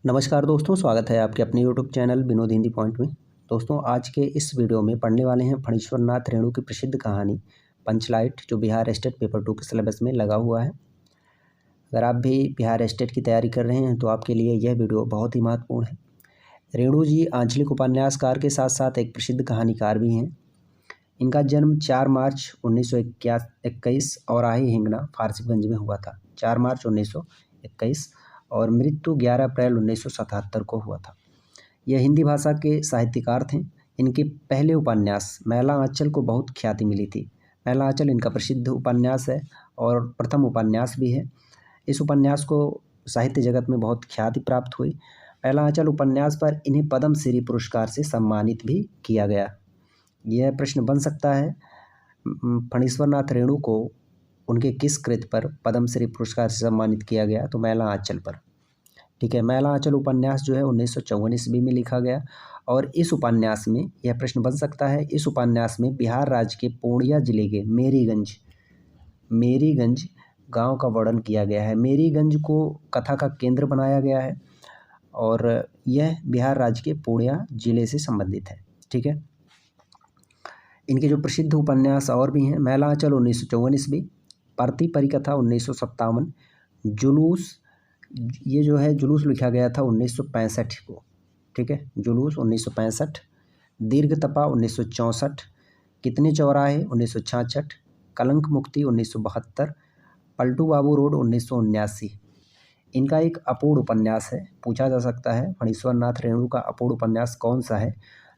नमस्कार दोस्तों, स्वागत है आपके अपने YouTube channel Vinod Hindi point में। दोस्तों, आज के इस वीडियो में पढ़ने वाले हैं फणीश्वर नाथ रेणु की प्रसिद्ध कहानी पंचलाइट, जो बिहार स्टेट पेपर 2 के सिलेबस में लगा हुआ है। अगर आप भी बिहार स्टेट की तैयारी कर रहे हैं तो आपके लिए यह वीडियो बहुत ही महत्वपूर्ण है। रेणु जी आंचलिक उपन्यासकार के साथ साथ एक प्रसिद्ध कहानीकार भी हैं। इनका जन्म 4 मार्च 1921 औराही हिंगना फारसिफगंज में हुआ था। 4 मार्च 1921 और मृत्यु 11 अप्रैल 1977 को हुआ था। यह हिंदी भाषा के साहित्यकार थे। इनके पहले उपन्यास मैला आंचल को बहुत ख्याति मिली थी। मैला आंचल इनका प्रसिद्ध उपन्यास है और प्रथम उपन्यास भी है। इस उपन्यास को साहित्य जगत में बहुत ख्याति प्राप्त हुई। मैला आंचल उपन्यास पर इन्हें पद्मश्री पुरस्कार से सम्मानित भी किया गया। यह प्रश्न बन सकता है, फणीश्वर नाथ रेणु को उनके किस कृत पर पद्मश्री पुरस्कार से सम्मानित किया गया? तो मैला आंचल पर। ठीक है, मैला आंचल उपन्यास जो है 1954 ईस्वी में लिखा गया और इस उपन्यास में यह प्रश्न बन सकता है, इस उपन्यास में बिहार राज्य के पूर्णिया जिले के मेरीगंज गांव का वर्णन किया गया है। मेरीगंज को कथा का केंद्र बनाया गया है और यह बिहार राज्य के पूर्णिया जिले से संबंधित है। ठीक है, इनके जो प्रसिद्ध उपन्यास और भी हैं, मैला आंचल 1954 ईस्वी, परती परिकथा 1957, जुलूस, ये जो है जुलूस लिखा गया था 1965 को। ठीक है, जुलूस 1965, दीर्घ तपा 1964, कितने चौराहे 1966, कलंक मुक्ति 1972, पलटू बाबू रोड 1979। इनका एक अपूर्ण उपन्यास है। पूछा जा सकता है फणीश्वर नाथ रेणु का अपूर्ण उपन्यास कौन सा है?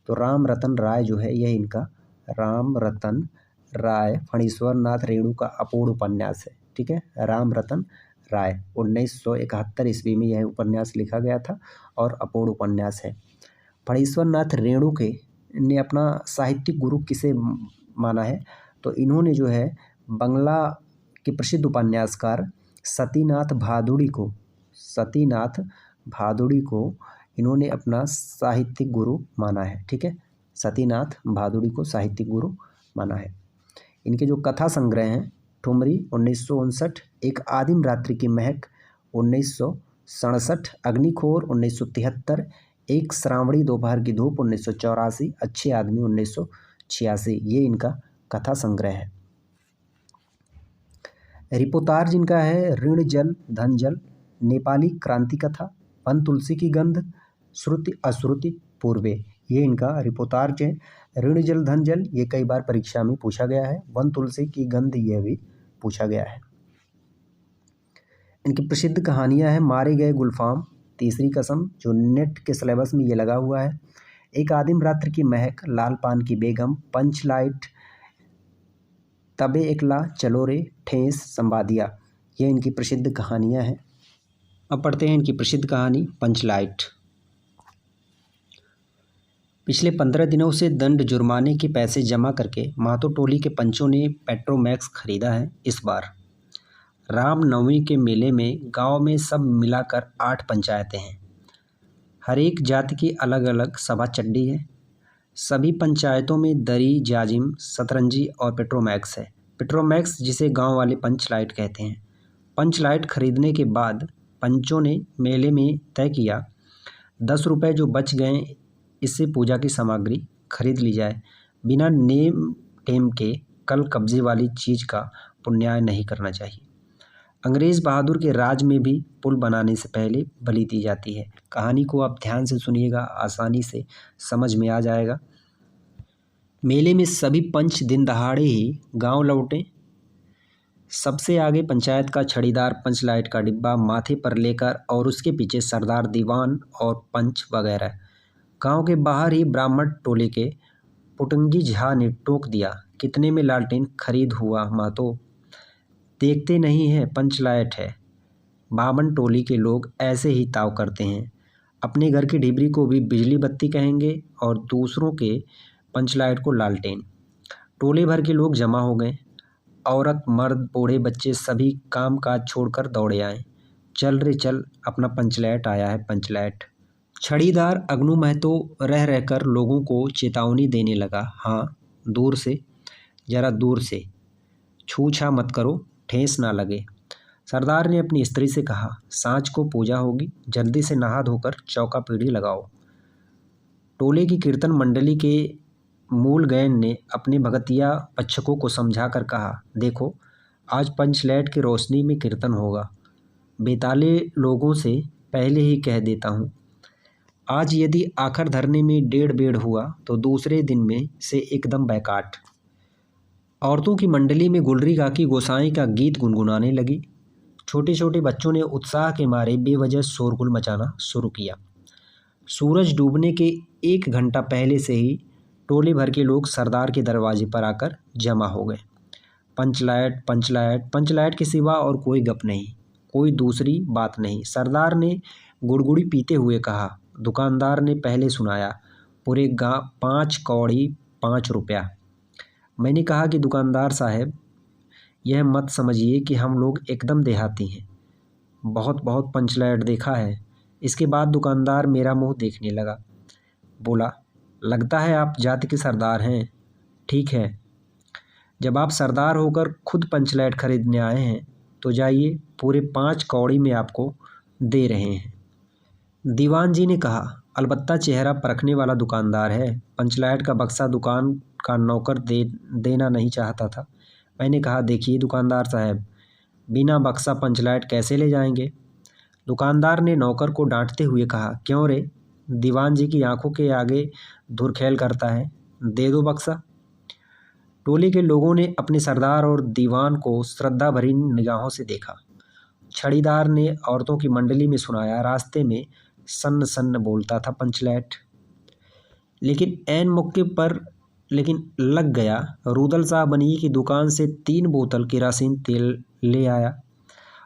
तो राम रतन राय जो है, यह इनका राम रतन राय फणीश्वर नाथ रेणु का अपूर्ण उपन्यास है। ठीक है, राम रतन राय 1971 ईस्वी में यह उपन्यास लिखा गया था और अपूर्ण उपन्यास है। फणीश्वर नाथ रेणु के ने अपना साहित्यिक गुरु किसे माना है? तो इन्होंने जो है बंगला के प्रसिद्ध उपन्यासकार सतीनाथ भादुड़ी को इन्होंने अपना साहित्यिक गुरु माना है। ठीक है, सतीनाथ भादुड़ी को साहित्यिक गुरु माना है। इनके जो कथा संग्रह हैं, ठुमरी 1959, एक आदिम रात्रि की महक 1967, अग्निखोर 1973, एक श्रावणी दोपहर की धूप 1984, अच्छे आदमी 1986, ये इनका कथा संग्रह है। रिपोर्ताज जिनका है ऋण जल धन जल, नेपाली क्रांति कथा, वन तुलसी की गंध, श्रुति अश्रुति पूर्वे, ये इनका रिपोर्ताज है। ऋण जल धन जल ये कई बार परीक्षा में पूछा गया है। वन तुलसी की गंध यह भी पूछा गया है। इनकी प्रसिद्ध कहानियां हैं मारे गए गुलफाम, तीसरी कसम, जो नेट के सिलेबस में ये लगा हुआ है, एक आदिम रात्रि की महक, लाल पान की बेगम, पंचलाइट, तबे एकला चलो रे, ठेस, संवादिया, ये इनकी प्रसिद्ध कहानियां हैं। अब पढ़ते हैं इनकी प्रसिद्ध कहानी पंचलाइट। पिछले 15 दिनों से दंड जुर्माने के पैसे जमा करके महतो टोली के पंचों ने पेट्रोमैक्स खरीदा है। इस बार रामनवमी के मेले में गांव में सब मिलाकर 8 पंचायतें हैं। हर एक जाति की अलग अलग सभा चड्डी है। सभी पंचायतों में दरी, जाजिम, सतरंजी और पेट्रोमैक्स है। पेट्रोमैक्स जिसे गांव वाले पंचलाइट कहते हैं। पंचलाइट खरीदने के बाद पंचों ने मेले में तय किया 10 रुपये जो बच गए इससे पूजा की सामग्री खरीद ली जाए। बिना नेम टेम के कल कब्जे वाली चीज़ का पुण्याय नहीं करना चाहिए। अंग्रेज़ बहादुर के राज में भी पुल बनाने से पहले बलि दी जाती है। कहानी को आप ध्यान से सुनिएगा, आसानी से समझ में आ जाएगा। मेले में सभी पंच दिन दहाड़े ही गांव लौटे। सबसे आगे पंचायत का छड़ीदार पंचलाइट का डिब्बा माथे पर लेकर और उसके पीछे सरदार दीवान और पंच वगैरह। गांव के बाहर ही ब्राह्मण टोले के पुटंगी झा ने टोक दिया, कितने में लालटेन खरीद हुआ महतो? देखते नहीं है पंचलाइट है। बामन टोली के लोग ऐसे ही ताव करते हैं। अपने घर की ढिबरी को भी बिजली बत्ती कहेंगे और दूसरों के पंचलाइट को लालटेन। टोले भर के लोग जमा हो गए। औरत मर्द बूढ़े बच्चे सभी काम काज छोड़कर दौड़े आए। चल रे चल, अपना पंचलाइट आया है पंचलाइट। छड़ीदार अग्नू महतो रह रहकर लोगों को चेतावनी देने लगा, हाँ दूर से, जरा दूर से, छू छा मत करो, ठेस ना लगे। सरदार ने अपनी स्त्री से कहा, सांझ को पूजा होगी, जल्दी से नहा धोकर चौका पीढ़ी लगाओ। टोले की कीर्तन मंडली के मूल गायन ने अपने भगतिया पक्षकों को समझाकर कहा, देखो आज पंचलैट की रोशनी में कीर्तन होगा। बेताले लोगों से पहले ही कह देता हूँ, आज यदि आखिर धरने में डेढ़ बेड़ हुआ तो दूसरे दिन में से एकदम बैकाट। औरतों की मंडली में गुलरी काकी गोसाई का गीत गुनगुनाने लगी। छोटे छोटे बच्चों ने उत्साह के मारे बेवजह शोरगुल मचाना शुरू किया। सूरज डूबने के 1 घंटा पहले से ही टोले भर के लोग सरदार के दरवाजे पर आकर जमा हो गए। पंचलाइट पंचलाइट पंचलाइट के सिवा और कोई गप नहीं, कोई दूसरी बात नहीं। सरदार ने गुड़गुड़ी पीते हुए कहा। दुकानदार ने पहले सुनाया, पूरे 5 कौड़ी 5 रुपया। मैंने कहा कि दुकानदार साहब, यह मत समझिए कि हम लोग एकदम देहाती हैं, बहुत बहुत पंचलाइट देखा है। इसके बाद दुकानदार मेरा मुंह देखने लगा, बोला, लगता है आप जाति के सरदार हैं। ठीक है, जब आप सरदार होकर खुद पंचलाइट खरीदने आए हैं तो जाइए, पूरे 5 कौड़ी में आपको दे रहे हैं। दीवान जी ने कहा, अलबत्ता चेहरा परखने वाला दुकानदार है। पंचलाइट का बक्सा दुकान का नौकर देना नहीं चाहता था। मैंने कहा, देखिए दुकानदार साहब, बिना बक्सा पंचलाइट कैसे ले जाएंगे। दुकानदार ने नौकर को डांटते हुए कहा, क्यों रे, दीवान जी की आंखों के आगे धुरखेल करता है, दे दो बक्सा। टोले के लोगों ने अपने सरदार और दीवान को श्रद्धा भरी निगाहों से देखा। छड़ीदार ने औरतों की मंडली में सुनाया, रास्ते में सन्न सन्न बोलता था पंचलाइट। लेकिन ऐन मौके पर लग गया। रूदल साहब बनिए की दुकान से 3 बोतल केरासिन तेल ले आया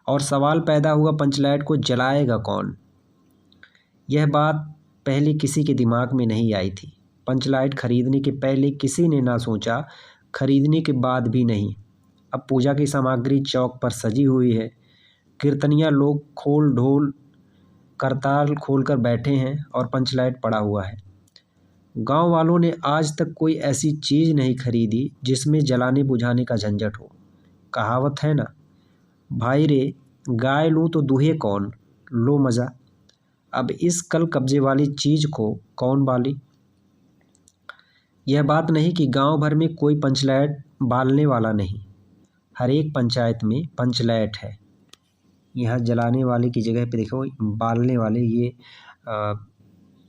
और सवाल पैदा हुआ, पंचलाइट को जलाएगा कौन। यह बात पहले किसी के दिमाग में नहीं आई थी। पंचलाइट खरीदने के पहले किसी ने ना सोचा, खरीदने के बाद भी नहीं। अब पूजा की सामग्री चौक पर सजी हुई है। कीर्तनिया लोग खोल ढोल करताल खोलकर बैठे हैं और पंचलाइट पड़ा हुआ है। गांव वालों ने आज तक कोई ऐसी चीज़ नहीं खरीदी जिसमें जलाने बुझाने का झंझट हो। कहावत है ना, भाई रे, गाय लूँ तो दूहे कौन, लो मज़ा। अब इस कल कब्जे वाली चीज़ को कौन बाली। यह बात नहीं कि गांव भर में कोई पंचलाइट बालने वाला नहीं। हर एक पंचायत में पंचलाइट है। यहाँ जलाने वाले की जगह पे देखो बालने वाले, ये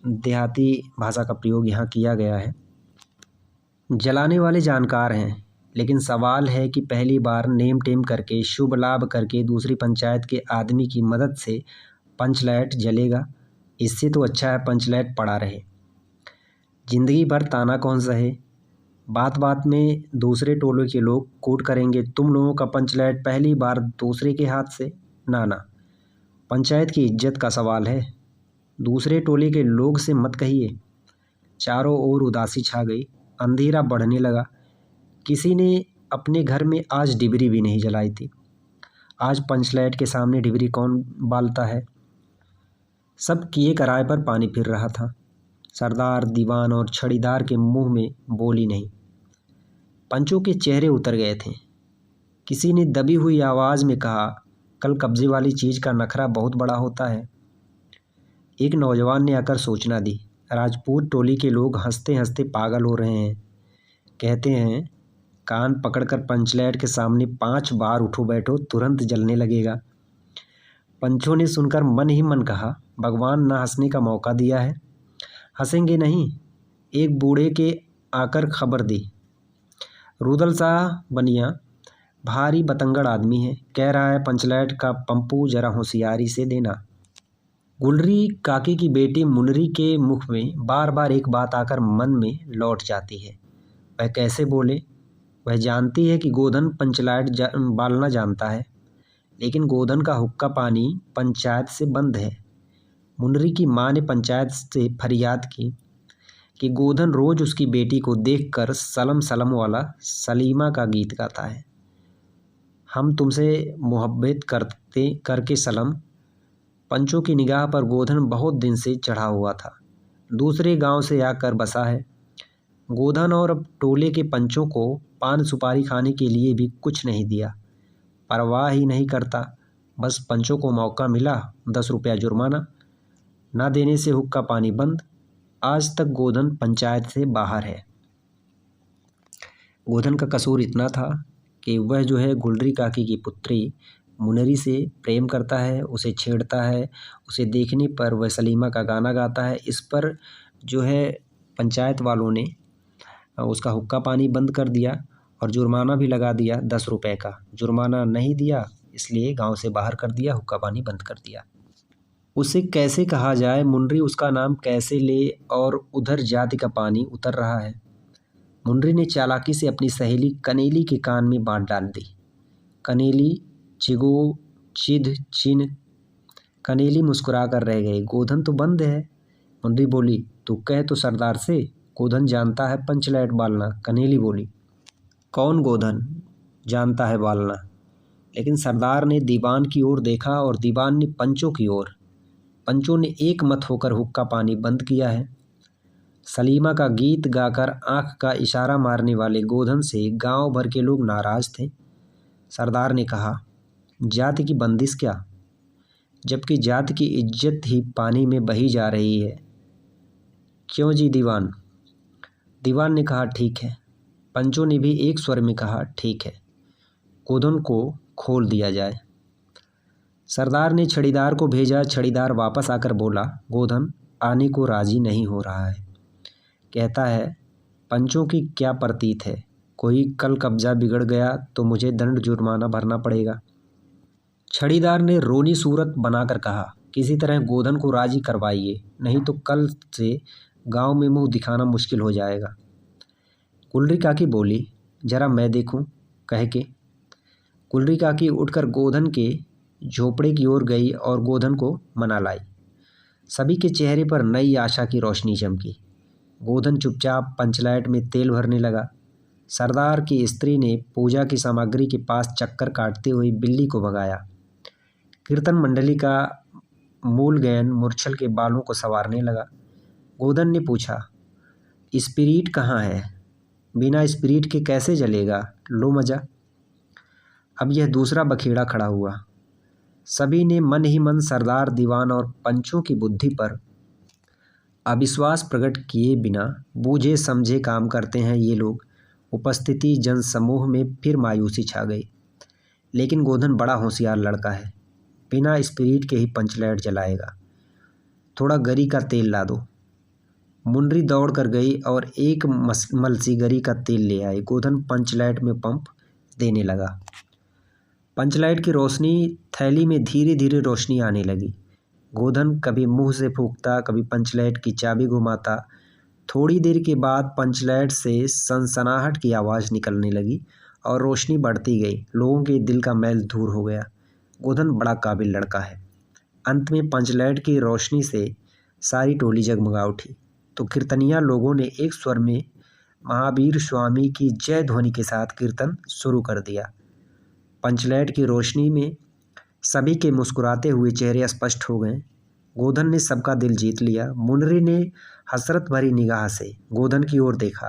देहाती भाषा का प्रयोग यहाँ किया गया है। जलाने वाले जानकार हैं, लेकिन सवाल है कि पहली बार नेम टेम करके शुभ लाभ करके दूसरी पंचायत के आदमी की मदद से पंचलाइट जलेगा। इससे तो अच्छा है पंचलाइट पड़ा रहे। जिंदगी भर ताना कौन सहे। बात बात में दूसरे टोलों के लोग कूट करेंगे, तुम लोगों का पंचलाइट पहली बार दूसरे के हाथ से। ना ना, पंचायत की इज्जत का सवाल है। दूसरे टोले के लोग से मत कहिए। चारों ओर उदासी छा गई। अंधेरा बढ़ने लगा। किसी ने अपने घर में आज डिबरी भी नहीं जलाई थी। आज पंचलाइट के सामने डिबरी कौन बालता है। सब किए कराए पर पानी फिर रहा था। सरदार, दीवान और छड़ीदार के मुंह में बोली नहीं। पंचों के चेहरे उतर गए थे। किसी ने दबी हुई आवाज़ में कहा, कल कब्जे वाली चीज़ का नखरा बहुत बड़ा होता है। एक नौजवान ने आकर सूचना दी, राजपूत टोली के लोग हंसते हंसते पागल हो रहे हैं। कहते हैं, कान पकड़कर पंचलाइट के सामने 5 बार उठो बैठो, तुरंत जलने लगेगा। पंचों ने सुनकर मन ही मन कहा, भगवान ना हंसने का मौका दिया है। हंसेंगे नहीं। एक बूढ़े के आकर खबर दी, रूदल साहब बनिया भारी बतंगड़ आदमी है, कह रहा है पंचलाइट का पंपू जरा होशियारी से देना। गुलरी काकी की बेटी मुनरी के मुख में बार बार एक बात आकर मन में लौट जाती है। वह कैसे बोले। वह जानती है कि गोधन पंचलाइट बालना जानता है, लेकिन गोधन का हुक्का पानी पंचायत से बंद है। मुनरी की माँ ने पंचायत से फरियाद की कि गोधन रोज उसकी बेटी को देखकर सलम सलम वाला सलीमा का गीत गाता है। हम तुमसे मोहब्बत करके सलम। पंचों की निगाह पर गोधन बहुत दिन से चढ़ा हुआ था। दूसरे गांव से आकर बसा है। गोधन और अब टोले के पंचों को पान सुपारी खाने के लिए भी कुछ नहीं दिया। परवाह ही नहीं करता। बस पंचों को मौका मिला, 10 रुपया जुर्माना, ना देने से हुक्का पानी बंद। आज तक गोधन पंचायत से बाहर है। गोधन का कसूर इतना था कि वह जो है गुलरी काकी की पुत्री मुनरी से प्रेम करता है, उसे छेड़ता है, उसे देखने पर वह सलीमा का गाना गाता है। इस पर जो है पंचायत वालों ने उसका हुक्का पानी बंद कर दिया और जुर्माना भी लगा दिया 10 रुपए का। जुर्माना नहीं दिया इसलिए गांव से बाहर कर दिया, हुक्का पानी बंद कर दिया। उसे कैसे कहा जाए, मुनरी उसका नाम कैसे ले, और उधर जाति का पानी उतर रहा है। मुनरी ने चालाकी से अपनी सहेली कनेली के कान में बात डाल दी। कनेली, चिगो, चिध, चिन। कनेली मुस्कुरा कर रह गई। गोधन तो बंद है। मुनरी बोली, तू कह तो सरदार से, गोधन जानता है पंचलाइट बालना। कनेली बोली, कौन गोधन जानता है बालना? लेकिन सरदार ने दीवान की ओर देखा और दीवान ने पंचों की ओर। पंचों ने एक मत होकर हुक्का पानी बंद किया है। सलीमा का गीत गाकर आंख का इशारा मारने वाले गोधन से गांव भर के लोग नाराज थे। सरदार ने कहा, जाति की बंदिश क्या, जबकि जाति की इज्जत ही पानी में बही जा रही है। क्यों जी दीवान? दीवान ने कहा, ठीक है। पंचों ने भी एक स्वर में कहा, ठीक है, गोधन को खोल दिया जाए। सरदार ने छड़ीदार को भेजा। छड़ीदार वापस आकर बोला, गोधन आने को राजी नहीं हो रहा है। कहता है, पंचों की क्या प्रतीत है, कोई कल कब्जा बिगड़ गया तो मुझे दंड जुर्माना भरना पड़ेगा। छड़ीदार ने रोनी सूरत बनाकर कहा, किसी तरह गोधन को राजी करवाइए, नहीं तो कल से गांव में मुंह दिखाना मुश्किल हो जाएगा। गुलरी काकी बोली, जरा मैं देखूं, कह के गुलरी काकी उठकर गोधन के झोपड़े की ओर गई और गोधन को मना लाई। सभी के चेहरे पर नई आशा की रोशनी चमकी। गोधन चुपचाप पंचलाइट में तेल भरने लगा। सरदार की स्त्री ने पूजा की सामग्री के पास चक्कर काटते हुए बिल्ली को भगाया। कीर्तन मंडली का मूल गैन मूर्छल के बालों को संवारने लगा। गोधन ने पूछा, स्पिरिट कहाँ है? बिना स्पिरिट के कैसे जलेगा? लो मजा। अब यह दूसरा बखेड़ा खड़ा हुआ। सभी ने मन ही मन सरदार, दीवान और पंचों की बुद्धि पर अविश्वास प्रकट किए बिना बूझे समझे काम करते हैं ये लोग। उपस्थिति जनसमूह में फिर मायूसी छा गई। लेकिन गोधन बड़ा होशियार लड़का है, बिना स्पिरिट के ही पंचलाइट जलाएगा। थोड़ा गरी का तेल ला दो। मुनरी दौड़ कर गई और एक मलसी गरी का तेल ले आई। गोधन पंचलाइट में पंप देने लगा। पंचलाइट की रोशनी थैली में धीरे धीरे रोशनी आने लगी। गोधन कभी मुंह से फूंकता, कभी पंचलाइट की चाबी घुमाता। थोड़ी देर के बाद पंचलाइट से सनसनाहट की आवाज़ निकलने लगी और रोशनी बढ़ती गई। लोगों के दिल का मैल दूर हो गया। गोधन बड़ा काबिल लड़का है। अंत में पंचलाइट की रोशनी से सारी टोली जगमगा उठी तो कीर्तनिया लोगों ने एक स्वर में महावीर स्वामी की जय ध्वनि के साथ कीर्तन शुरू कर दिया। पंचलाइट की रोशनी में सभी के मुस्कुराते हुए चेहरे स्पष्ट हो गए। गोधन ने सबका दिल जीत लिया। मुनरी ने हसरत भरी निगाह से गोधन की ओर देखा।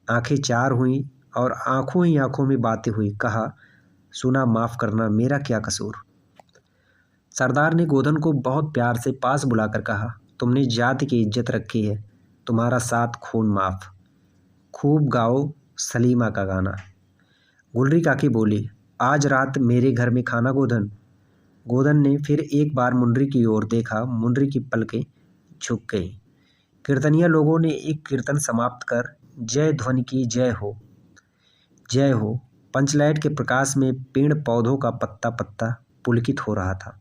आंखें चार हुईं और आंखों ही आंखों में बातें हुई। कहा, सुना, माफ़ करना, मेरा क्या कसूर? सरदार ने गोधन को बहुत प्यार से पास बुलाकर कहा, तुमने जाति की इज्जत रखी है, तुम्हारा साथ खून माफ़। खूब गाओ सलीमा का गाना। गुलरी काकी बोली, आज रात मेरे घर में खाना गोधन। गोधन ने फिर एक बार मुनरी की ओर देखा। मुनरी की पलकें झुक गईं। कीर्तनिया लोगों ने एक कीर्तन समाप्त कर जय ध्वनि की। जय हो, जय हो। पंचलाइट के प्रकाश में पेड़ पौधों का पत्ता पत्ता पुलकित हो रहा था।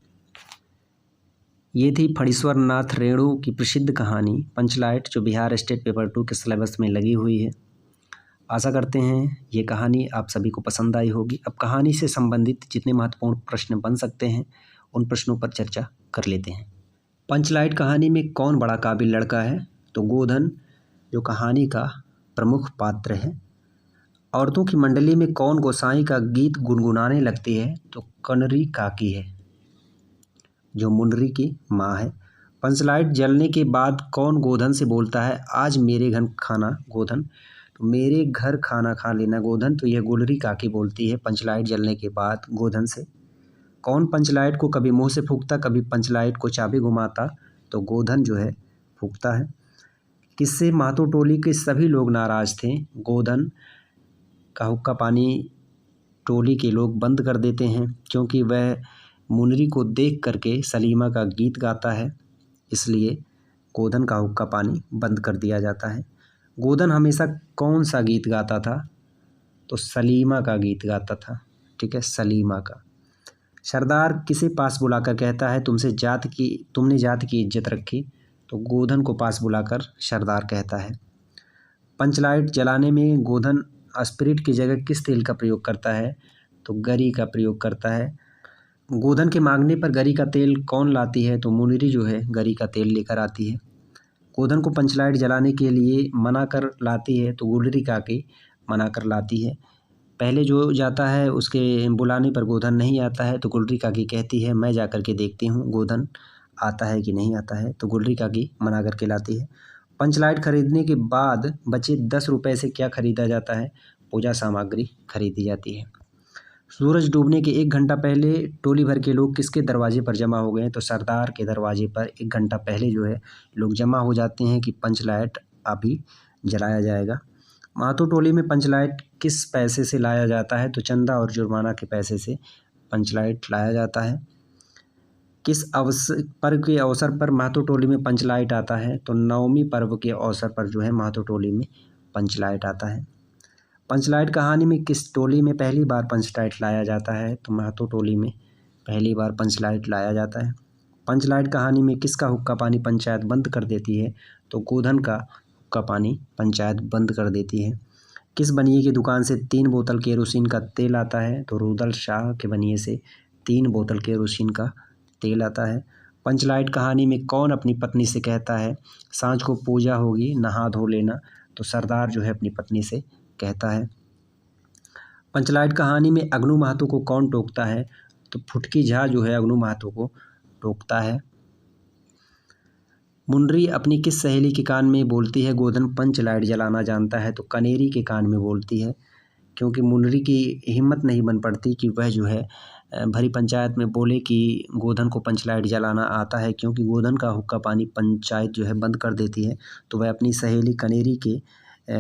ये थी फणीश्वर नाथ रेणु की प्रसिद्ध कहानी पंचलाइट, जो बिहार स्टेट पेपर 2 के सिलेबस में लगी हुई है। आशा करते हैं ये कहानी आप सभी को पसंद आई होगी। अब कहानी से संबंधित जितने महत्वपूर्ण प्रश्न बन सकते हैं उन प्रश्नों पर चर्चा कर लेते हैं। पंचलाइट कहानी में कौन बड़ा काबिल लड़का है? तो गोधन, जो कहानी का प्रमुख पात्र है। औरतों की मंडली में कौन गोसाई का गीत गुनगुनाने लगती है? तो कनरी काकी है, जो मुनरी की माँ है। पंचलाइट जलने के बाद कौन गोधन से बोलता है, आज मेरे घर खाना गोधन? तो मेरे घर खाना खा लेना गोधन। तो यह गुलरी काकी बोलती है पंचलाइट जलने के बाद गोधन से। कौन पंचलाइट को कभी मुंह से फूंकता, कभी पंचलाइट को चाबी घुमाता, तो गोधन जो है फूंकता है। किससे महतो टोली के सभी लोग नाराज थे? गोधन का हुक्का पानी टोली के लोग बंद कर देते हैं क्योंकि वह मुनरी को देख करके सलीमा का गीत गाता है, इसलिए गोधन का हुक्का पानी बंद कर दिया जाता है। गोधन हमेशा कौन सा गीत गाता था? तो सलीमा का गीत गाता था, ठीक है, सलीमा का। सरदार किसे पास बुलाकर कहता है तुमने जात की इज्जत रखी? तो गोधन को पास बुलाकर सरदार कहता है। पंचलाइट जलाने में गोधन स्पिरिट की जगह किस तेल का प्रयोग करता है? तो गरी का प्रयोग करता है। गोधन के मांगने पर गरी का तेल कौन लाती है? तो मुनरी जो है गरी का तेल लेकर आती है। गोधन को पंचलाइट जलाने के लिए मना कर लाती है, तो गुलरी काकी मना कर लाती है। पहले जो जाता है उसके बुलाने पर गोधन नहीं आता है, तो गुलरी काकी कहती है मैं जा कर के देखती हूँ गोधन आता है कि नहीं आता है, तो गुलरी काकी मना करके लाती है। पंचलाइट खरीदने के बाद बचे 10 रुपये से क्या खरीदा जाता है? पूजा सामग्री खरीदी जाती है। सूरज डूबने के 1 घंटा पहले टोली भर के लोग किसके दरवाजे पर जमा हो गए? तो सरदार के दरवाजे पर 1 घंटा पहले जो है लोग जमा हो जाते हैं कि पंचलाइट अभी जलाया जाएगा। महतो टोली में पंचलाइट किस पैसे से लाया जाता है? तो चंदा और जुर्माना के पैसे से पंचलाइट लाया जाता है। किस पर्व के अवसर पर महतो टोली में पंचलाइट आता है? तो नवमी पर्व के अवसर पर जो है महतो टोली में पंचलाइट आता है। पंचलाइट कहानी में किस टोली में पहली बार पंचलाइट लाया जाता है? तो महतो टोली में पहली बार पंचलाइट लाया जाता है। पंचलाइट कहानी में किसका हुक्का पानी पंचायत बंद कर देती है? तो गोधन का हुक्का पानी पंचायत बंद कर देती है। किस बनिए की दुकान से 3 बोतल केरोसिन का तेल आता है? तो रुदल शाह के बनिए से 3 बोतल केरोसिन का तेल आता है। पंचलाइट कहानी में कौन अपनी पत्नी से कहता है सांझ को पूजा होगी नहा धो लेना? तो सरदार जो है अपनी पत्नी से कहता है। पंचलाइट कहानी में अगनू महतो को कौन टोकता है? तो फुटकी झा जो है अगनू महतो को टोकता है। मुनरी अपनी किस सहेली के कान में बोलती है गोधन पंचलाइट जलाना जानता है? तो कनेरी के कान में बोलती है, क्योंकि मुनरी की हिम्मत नहीं बन पड़ती कि वह जो है भरी पंचायत में बोले कि गोधन को पंचलाइट जलाना आता है, क्योंकि गोधन का हुक्का पानी पंचायत जो है बंद कर देती है। तो वह अपनी सहेली कनेरी के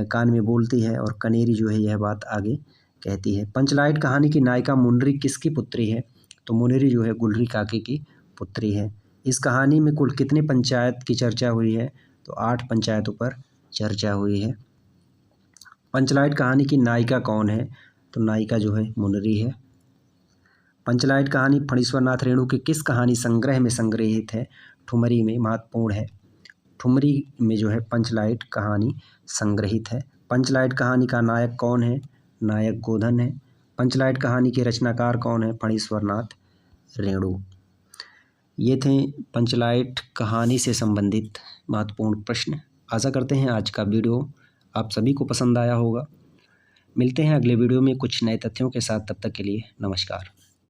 कान में बोलती है और कनेरी जो है यह बात आगे कहती है। पंचलाइट कहानी की नायिका मुनरी किसकी पुत्री है? तो मुनरी जो है गुलरी काकी की पुत्री है। इस कहानी में कुल कितने पंचायत की चर्चा हुई है? तो 8 पंचायतों पर चर्चा हुई है। पंचलाइट कहानी की नायिका कौन है? तो नायिका जो है मुनरी है। पंचलाइट कहानी फणीश्वरनाथ रेणु के किस कहानी संग्रह में संग्रहित है? ठुमरी में महत्वपूर्ण है। ठुमरी में जो है पंचलाइट कहानी संग्रहित है। पंचलाइट कहानी का नायक कौन है? नायक गोधन है। पंचलाइट कहानी के रचनाकार कौन है? फणीश्वरनाथ रेणु। ये थे पंचलाइट कहानी से संबंधित महत्वपूर्ण प्रश्न। आशा करते हैं आज का वीडियो आप सभी को पसंद आया होगा। मिलते हैं अगले वीडियो में कुछ नए तथ्यों के साथ, तब तक के लिए नमस्कार।